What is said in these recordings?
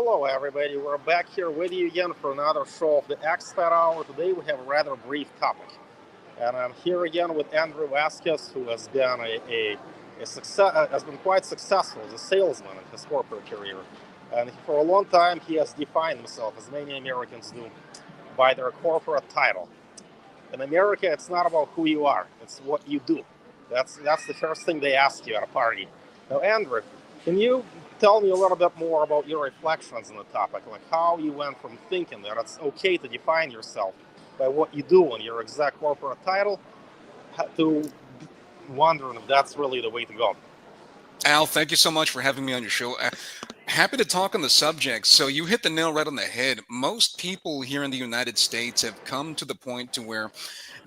Hello, everybody. We're back here with you again for another show of the Expat Hour. Today we have a rather brief topic. And I'm here again with Andrew Vasquez, who has been a success, has been quite successful as a salesman in his corporate career. And for a long time, he has defined himself, as many Americans do, by their corporate title. In America, it's not about who you are; it's what you do. That's the first thing they ask you at a party. Now, Andrew, can you tell me a little bit more about your reflections on the topic, like how you went from thinking that it's okay to define yourself by what you do and your exact corporate title to wondering if that's really the way to go? Al, thank you so much for having me on your show. Happy to talk on the subject. So you hit the nail right on the head. Most people here in the United States have come to the point to where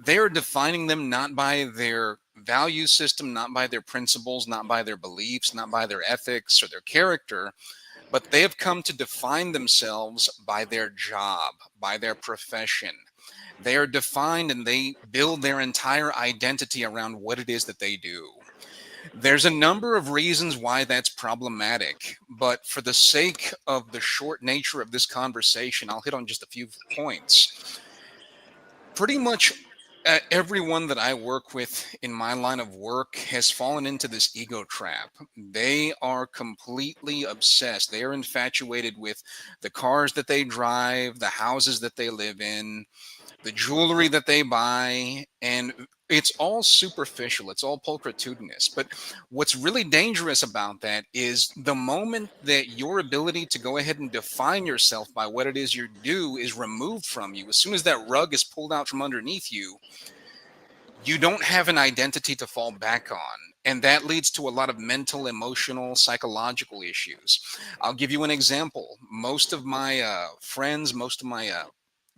they are defining them not by their value system, not by their principles, not by their beliefs, not by their ethics or their character, but they have come to define themselves by their job, by their profession. They are defined and they build their entire identity around what it is that they do. There's a number of reasons why that's problematic, but for the sake of the short nature of this conversation, I'll hit on just a few points. Pretty much everyone that I work with in my line of work has fallen into this ego trap. They are completely obsessed. They are infatuated with the cars that they drive, the houses that they live in, the jewelry that they buy, and it's all superficial, it's all pulchritudinous. But what's really dangerous about that is the moment that your ability to go ahead and define yourself by what it is you do is removed from you, as soon as that rug is pulled out from underneath you, you don't have an identity to fall back on. And that leads to a lot of mental, emotional, psychological issues. I'll give you an example. Most of my friends, most of my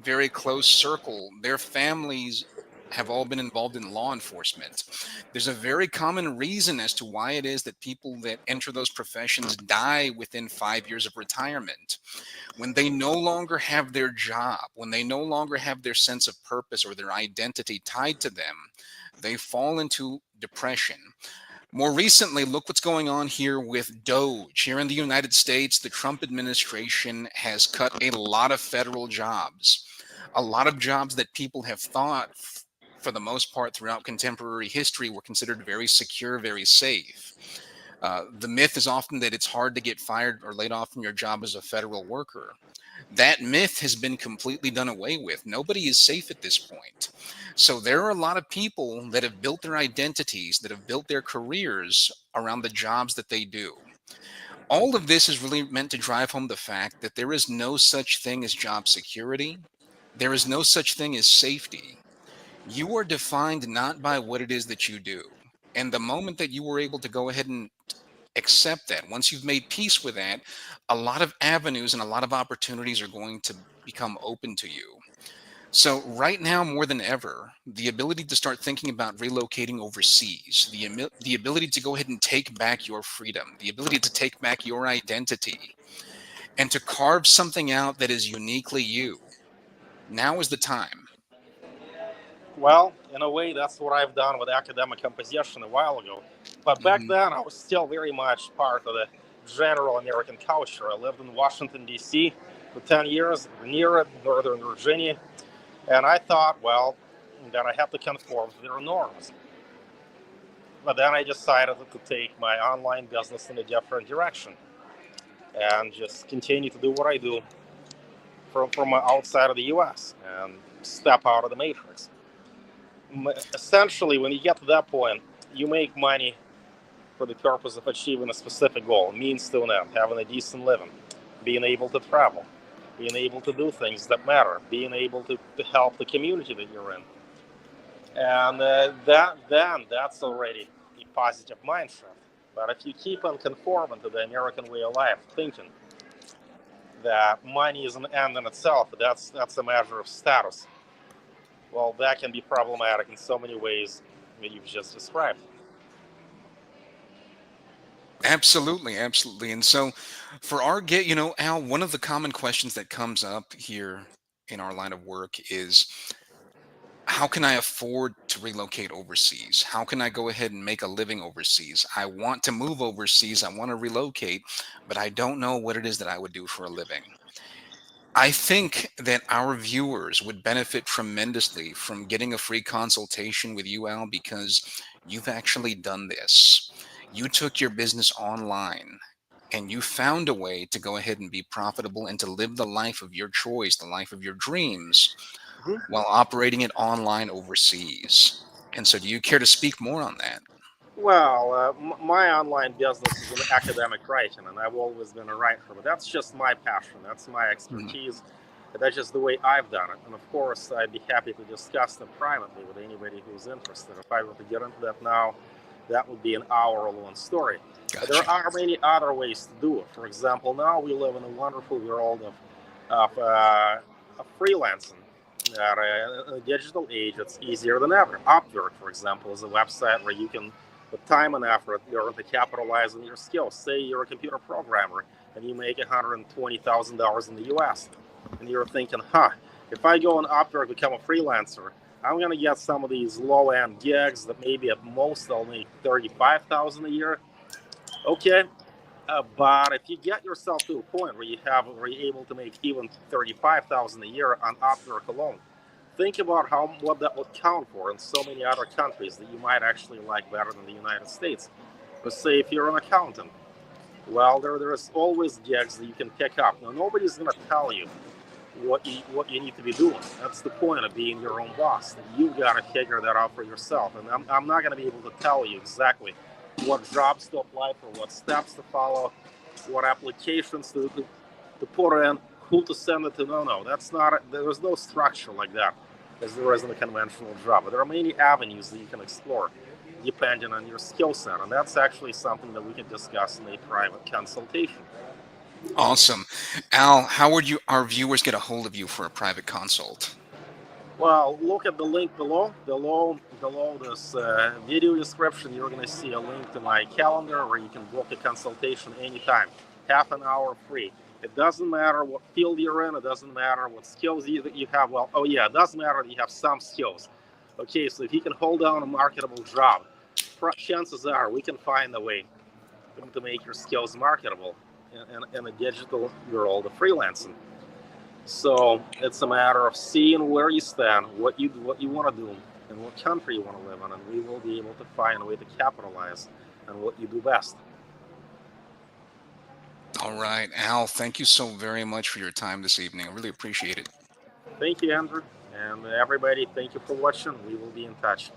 very close circle, their families have all been involved in law enforcement. There's a very common reason as to why it is that people that enter those professions die within 5 years of retirement. When they no longer have their job, when they no longer have their sense of purpose or their identity tied to them, they fall into depression. More recently, look what's going on here with Doge. Here in the United States, the Trump administration has cut a lot of federal jobs, a lot of jobs that people have thought, for the most part, throughout contemporary history, were considered very secure, very safe. The myth is often that it's hard to get fired or laid off from your job as a federal worker. That myth has been completely done away with. Nobody is safe at this point. So there are a lot of people that have built their identities, that have built their careers around the jobs that they do. All of this is really meant to drive home the fact that there is no such thing as job security. There is no such thing as safety. You are defined not by what it is that you do. And the moment that you were able to go ahead and accept that, once you've made peace with that, a lot of avenues and a lot of opportunities are going to become open to you. So right now, more than ever, the ability to start thinking about relocating overseas, the ability to go ahead and take back your freedom, the ability to take back your identity, and to carve something out that is uniquely you. Now is the time. Well, in a way, that's what I've done with academic composition a while ago. But back Mhm. then, I was still very much part of the general American culture. I lived in Washington, D.C. for 10 years, near Northern Virginia, and I thought, well, that I had to conform to their norms. But then I decided to take my online business in a different direction and just continue to do what I do from outside of the U.S. and step out of the matrix. Essentially, when you get to that point, you make money for the purpose of achieving a specific goal, means to an end, having a decent living, being able to travel, being able to do things that matter, being able to help the community that you're in. And that's already a positive mindset. But if you keep on conforming to the American way of life, thinking that money is an end in itself, that's a measure of status, well, that can be problematic in so many ways that you've just described. Absolutely, absolutely. And so for our get, Al, one of the common questions that comes up here in our line of work is how can I afford to relocate overseas? How can I go ahead and make a living overseas? I want to move overseas. I want to relocate, but I don't know what it is that I would do for a living. I think that our viewers would benefit tremendously from getting a free consultation with you, Al, because you've actually done this. You took your business online and you found a way to go ahead and be profitable and to live the life of your choice, the life of your dreams, Mhm. while operating it online overseas. And so, do you care to speak more on that? Well, my online business is an academic writing, and I've always been a writer, but that's just my passion. That's my Mhm. expertise. That's just the way I've done it. And of course, I'd be happy to discuss them privately with anybody who's interested. If I were to get into that now, that would be an hour-long story. But there Gotcha. are many other ways to do it. For example, now we live in a wonderful world of freelancing. In a digital age, it's easier than ever. Upwork, for example, is a website where you can, with time and effort, learn to capitalize on your skills. Say you're a computer programmer and you make $120,000 in the US, and you're thinking, if I go on Upwork, become a freelancer, I'm going to get some of these low end gigs that maybe at most I'll make 35,000 a year. Okay, but if you get yourself to a point where you're able to make even 35,000 a year on Upwork alone, think about what that would count for in so many other countries that you might actually like better than the United States. Let's say if you're an accountant, well, there's always gigs that you can pick up. Now nobody's going to tell you what you need to be doing. That's the point of being your own boss. You've got to figure that out for yourself. And I'm not going to be able to tell you exactly what jobs to apply for, what steps to follow, what applications to put in, who to send it to. No, that's not. There's no structure like that, as there is in a conventional job. But there are many avenues that you can explore, depending on your skill set, and that's actually something that we can discuss in a private consultation. Awesome. Al, how would our viewers get a hold of you for a private consult? Well, look at the link below. Below this video description, you're going to see a link to my calendar where you can book a consultation anytime, half an hour free. It doesn't matter what field you're in. It doesn't matter what skills you have. Well, oh yeah, it does matter that you have some skills. Okay, so if you can hold down a marketable job, chances are we can find a way to make your skills marketable in a digital world of freelancing. So it's a matter of seeing where you stand, what you want to do, and what country you want to live in, and we will be able to find a way to capitalize on what you do best. All right, Al, thank you so very much for your time this evening. I really appreciate it. Thank you, Andrew, and everybody. Thank you for watching. We will be in touch.